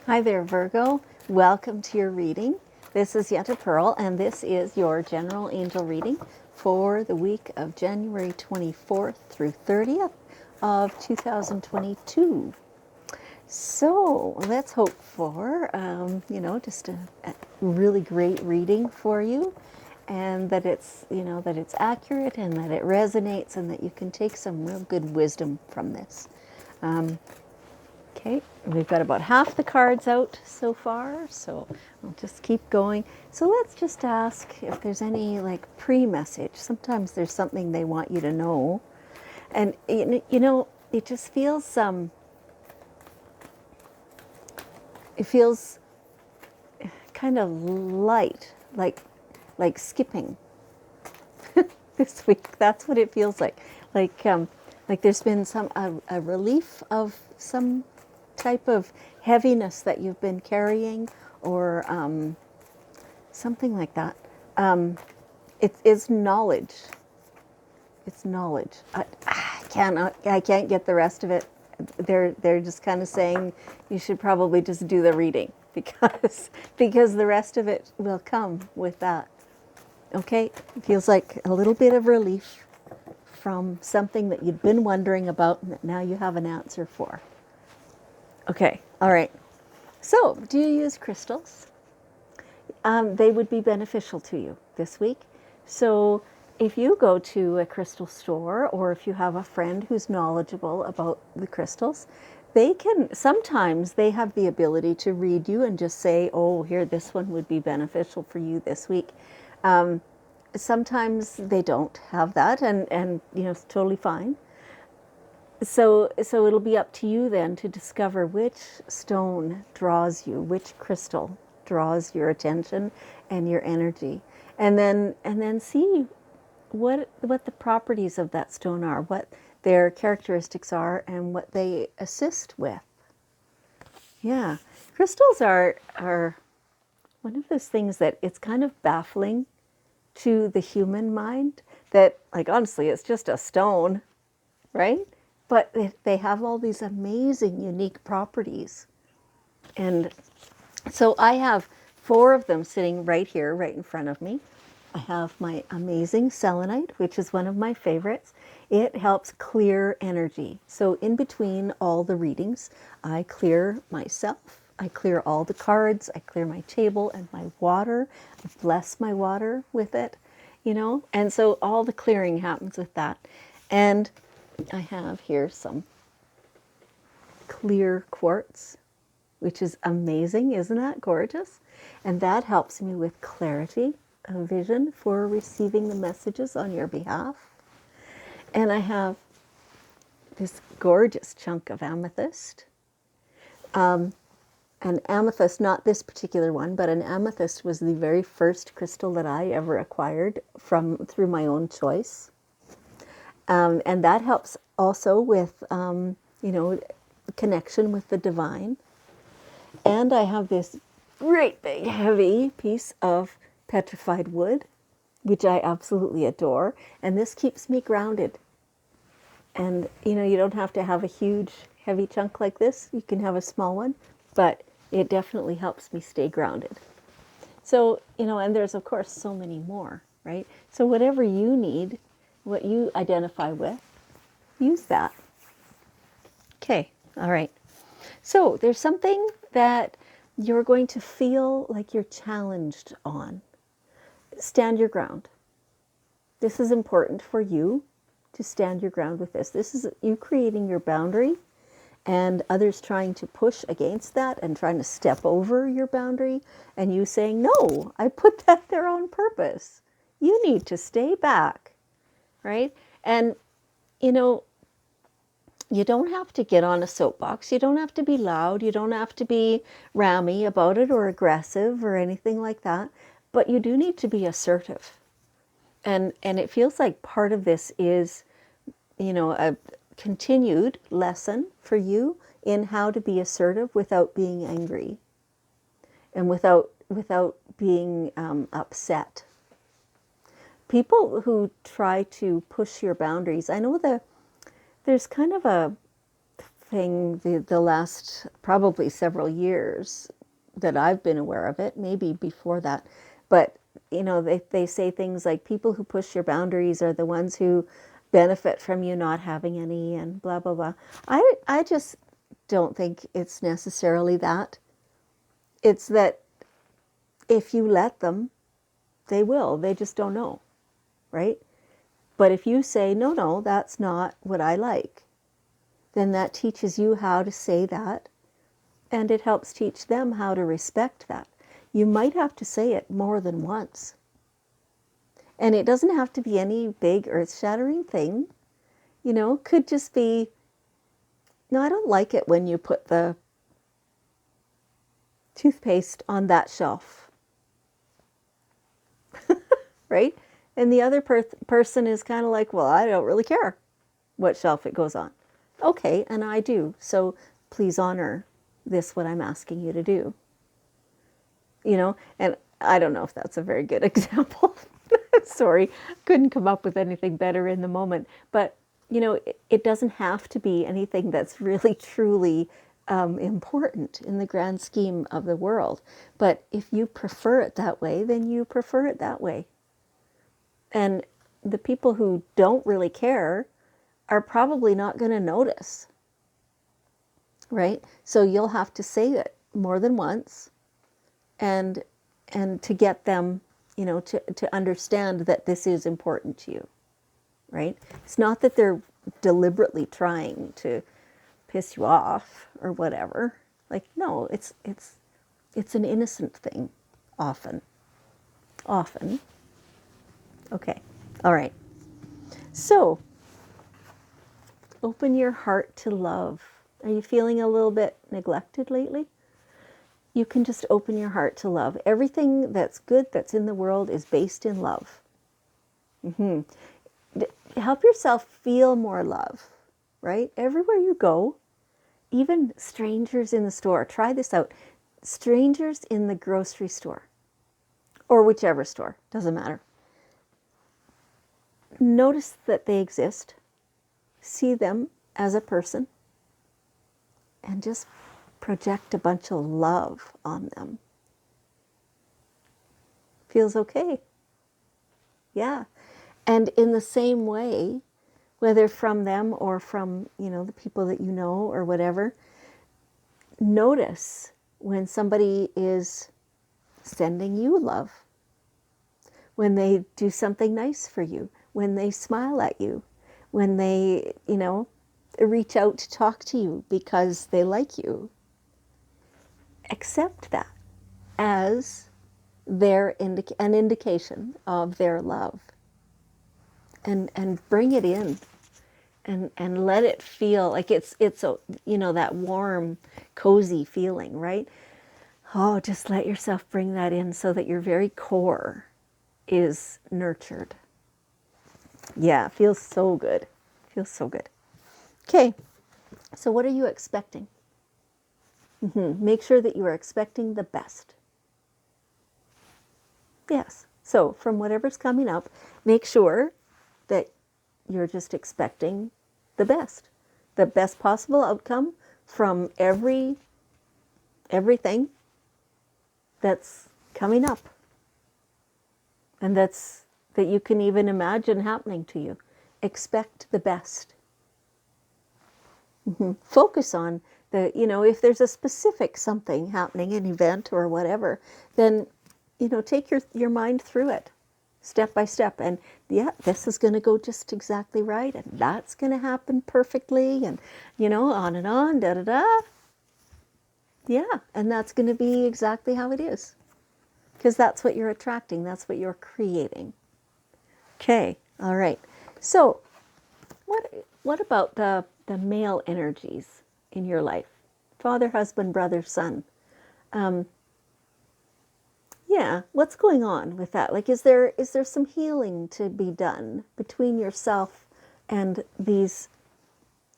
Hi there, Virgo. Welcome to your reading. This is Yetta Pearl, and this is your general angel reading for the week of January 24th through 30th of 2022. So let's hope for, just a really great reading for you, and that it's, that it's accurate and that it resonates, and that you can take some real good wisdom from this. Okay, we've got about half the cards out so far, so we'll just keep going. So let's just ask if there's any like pre-message. Sometimes there's something they want you to know, and it just feels it feels kind of light, like skipping this week. That's what it feels like there's been a relief of some type of heaviness that you've been carrying, or something like that. It's knowledge. It's knowledge. I can't get the rest of it. They're just kind of saying you should probably just do the reading because the rest of it will come with that. Okay, it feels like a little bit of relief from something that you've been wondering about and that now you have an answer for. Okay, all right. So, do you use crystals? They would be beneficial to you this week. So, if you go to a crystal store, or if you have a friend who's knowledgeable about the crystals, sometimes they have the ability to read you and just say, oh, here, this one would be beneficial for you this week. Sometimes they don't have that, and it's totally fine. So it'll be up to you then to discover which stone draws you, which crystal draws your attention and your energy, and then see what the properties of that stone are, what their characteristics are, and what they assist with. Yeah, crystals are one of those things that it's kind of baffling to the human mind, that, like, honestly, it's just a stone, right? But they have all these amazing, unique properties. And so I have 4 of them sitting right here, right in front of me. I have my amazing selenite, which is one of my favorites. It helps clear energy. So in between all the readings, I clear myself. I clear all the cards. I clear my table and my water. I bless my water with it, And so all the clearing happens with that. And I have here some clear quartz, which is amazing. Isn't that gorgeous? And that helps me with clarity of vision for receiving the messages on your behalf. And I have this gorgeous chunk of amethyst. An amethyst, not this particular one, but an amethyst was the very first crystal that I ever acquired through my own choice. And that helps also with, connection with the divine. And I have this great big heavy piece of petrified wood, which I absolutely adore. And this keeps me grounded. And, you don't have to have a huge, heavy chunk like this. You can have a small one, but it definitely helps me stay grounded. So, and there's, of course, so many more, right? So whatever you need, what you identify with, use that. Okay, all right. So there's something that you're going to feel like you're challenged on. Stand your ground. This is important for you to stand your ground with this. This is you creating your boundary, and others trying to push against that and trying to step over your boundary, and you saying, no, I put that there on purpose. You need to stay back, right? And, you don't have to get on a soapbox. You don't have to be loud. You don't have to be rammy about it or aggressive or anything like that. But you do need to be assertive. And it feels like part of this is, a continued lesson for you in how to be assertive without being angry and without being upset. People who try to push your boundaries, I know there's kind of a thing the last probably several years that I've been aware of it, maybe before that. But, they say things like people who push your boundaries are the ones who benefit from you not having any, and blah, blah, blah. I just don't think it's necessarily that. It's that if you let them, they will. They just don't know, right? But if you say, no, no, that's not what I like, then that teaches you how to say that, and it helps teach them how to respect that. You might have to say it more than once. And it doesn't have to be any big earth-shattering thing. Could just be, no, I don't like it when you put the toothpaste on that shelf. Right? And the other person is kind of like, well, I don't really care what shelf it goes on. Okay, and I do. So please honor this, what I'm asking you to do. And I don't know if that's a very good example. Sorry, couldn't come up with anything better in the moment. But, it doesn't have to be anything that's really, truly important in the grand scheme of the world. But if you prefer it that way, then you prefer it that way. And the people who don't really care are probably not going to notice, right? So you'll have to say it more than once, and to get them, to understand that this is important to you, right? It's not that they're deliberately trying to piss you off or whatever. Like, no, it's an innocent thing, often. Okay, all right. So, open your heart to love. Are you feeling a little bit neglected lately? You can just open your heart to love. Everything that's good that's in the world is based in love. Help yourself feel more love, right? Everywhere you go, even strangers in the store. Try this out. Strangers in the grocery store, or whichever store, doesn't matter. Notice that they exist. See them as a person, and just project a bunch of love on them. Feels okay. Yeah. And in the same way, whether from them or from, the people that you know or whatever, notice when somebody is sending you love, when they do something nice for you, when they smile at you, when they, reach out to talk to you because they like you. Accept that as an indication of their love, and bring it in, and let it feel like it's a, that warm, cozy feeling, right? Oh, just let yourself bring that in so that your very core is nurtured. Yeah, it feels so good. Feels so good. Okay, so what are you expecting? Make sure that you are expecting the best. Yes. So from whatever's coming up, make sure that you're just expecting the best possible outcome from everything that's coming up, and that you can even imagine happening to you. Expect the best. Focus on if there's a specific something happening, an event or whatever, then take your mind through it step by step, and this is going to go just exactly right, and that's going to happen perfectly, and on and on, da da da. Yeah, and that's going to be exactly how it is, because that's what you're attracting, that's what you're creating. Okay, all right. So what about the male energies in your life? Father, husband, brother, son. Yeah, what's going on with that? Like, is there some healing to be done between yourself and these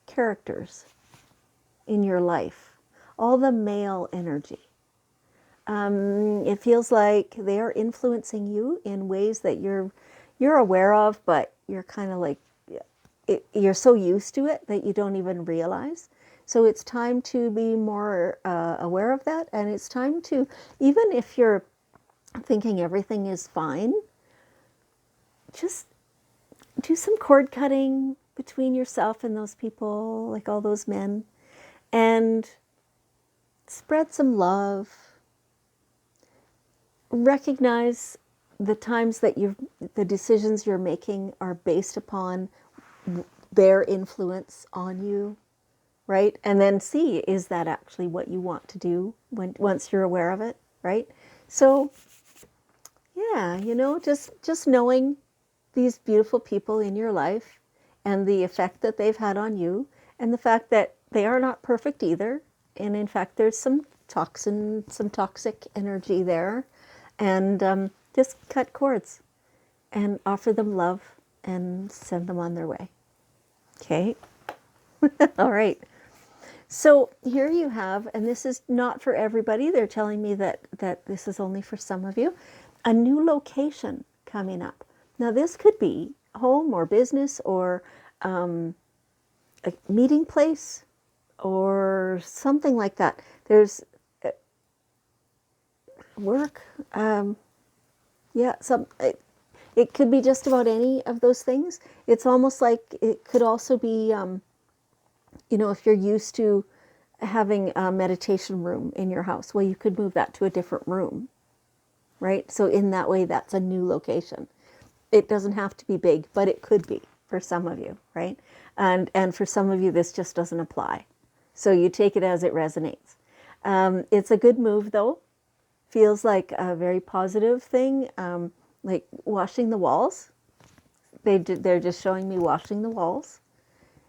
characters in your life? All the male energy. It feels like they are influencing you in ways that you're aware of, but you're kind of like, you're so used to it that you don't even realize. So it's time to be more aware of that. And it's time to, even if you're thinking everything is fine, just do some cord cutting between yourself and those people, like all those men, and spread some love. Recognize the times that the decisions you're making are based upon their influence on you, right? And then see, is that actually what you want to do once you're aware of it, right? So, yeah, just knowing these beautiful people in your life and the effect that they've had on you, and the fact that they are not perfect either. And in fact, there's some toxic energy there. And just cut cords and offer them love and send them on their way. Okay? All right. So here you have, and this is not for everybody. They're telling me that this is only for some of you, a new location coming up. Now, this could be home or business or a meeting place or something like that. There's work. Yeah, it could be just about any of those things. It's almost like it could also be, if you're used to having a meditation room in your house, well, you could move that to a different room, right? So in that way, that's a new location. It doesn't have to be big, but it could be for some of you, right? And for some of you, this just doesn't apply. So you take it as it resonates. It's a good move, though. Feels like a very positive thing, like washing the walls. They're just showing me washing the walls.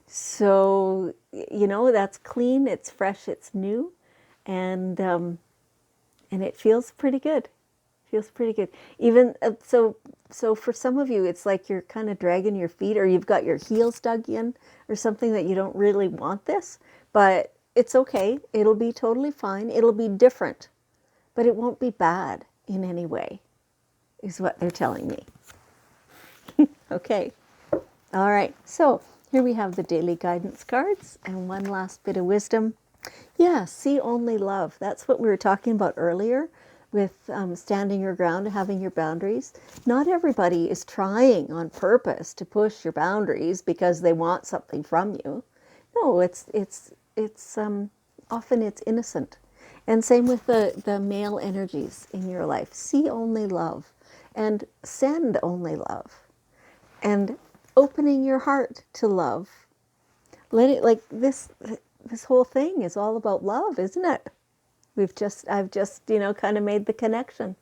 So, that's clean, it's fresh, it's new, and it feels pretty good. Feels pretty good. Even so for some of you, it's like you're kind of dragging your feet, or you've got your heels dug in, or something, that you don't really want this, but it's okay. It'll be totally fine. It'll be different, but it won't be bad in any way, is what they're telling me. Okay. All right. So here we have the daily guidance cards and one last bit of wisdom. Yeah, see only love. That's what we were talking about earlier with standing your ground, having your boundaries. Not everybody is trying on purpose to push your boundaries because they want something from you. No, it's often it's innocent. And same with the male energies in your life. See only love and send only love. And opening your heart to love. Let it, like this whole thing is all about love, isn't it? I've just kind of made the connection.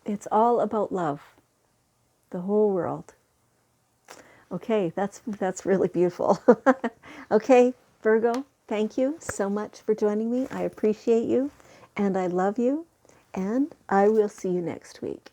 It's all about love. The whole world. Okay, that's really beautiful. Okay, Virgo, thank you so much for joining me. I appreciate you and I love you, and I will see you next week.